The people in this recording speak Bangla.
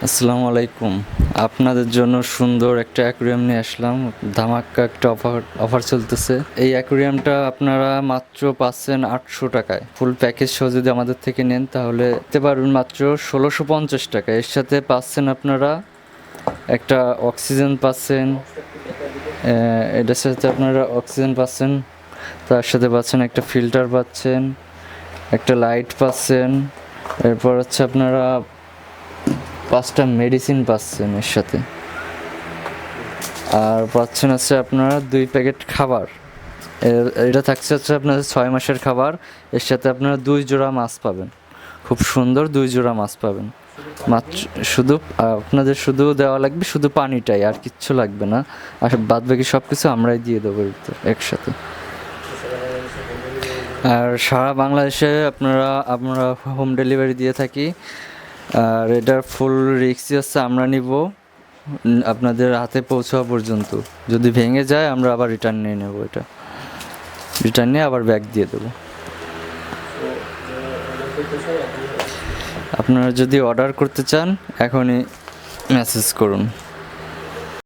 আসসালামু আলাইকুম। আপনাদের জন্য সুন্দর একটা অ্যাকুরিয়াম নিয়ে আসলাম। ধামাক্কা একটা অফার চলতেছে। এই অ্যাকুরিয়ামটা আপনারা মাত্র পাচ্ছেন 800 টাকায়। ফুল প্যাকেজ সহ যদি আমাদের থেকে নেন তাহলে নিতে পারবেন মাত্র 1650 টাকা। এর সাথে পাচ্ছেন আপনারা একটা অক্সিজেন পাচ্ছেন, এটার সাথে আপনারা অক্সিজেন পাচ্ছেন, তার সাথে পাচ্ছেন একটা ফিল্টার পাচ্ছেন, একটা লাইট পাচ্ছেন, এরপর হচ্ছে আপনারা 5টা মেডিসিন পাচ্ছেন এর সাথে, আর পাচ্ছেন হচ্ছে আপনারা 2 প্যাকেট খাবার। এটা থাকছে হচ্ছে আপনাদের 6 মাসের খাবার। এর সাথে আপনারা 2 জোড়া মাছ পাবেন, খুব সুন্দর 2 জোড়া মাছ পাবেন। মাত্র শুধু আপনাদের শুধু দেওয়া লাগবে শুধু পানিটাই, আর কিচ্ছু লাগবে না। আর বাদ বাকি সব কিছু আমরাই দিয়ে দেবো একসাথে। আর সারা বাংলাদেশে আমরা হোম ডেলিভারি দিয়ে থাকি। আর এটার ফুল রিস্কই হচ্ছে আমরা নিব আপনাদের হাতে পৌঁছাওয়া পর্যন্ত। যদি ভেঙে যায় আমরা আবার রিটার্ন নিয়ে নেব, এটা রিটার্ন নিয়ে আবার ব্যাক দিয়ে দেবো। আপনারা যদি অর্ডার করতে চান এখনই মেসেজ করুন।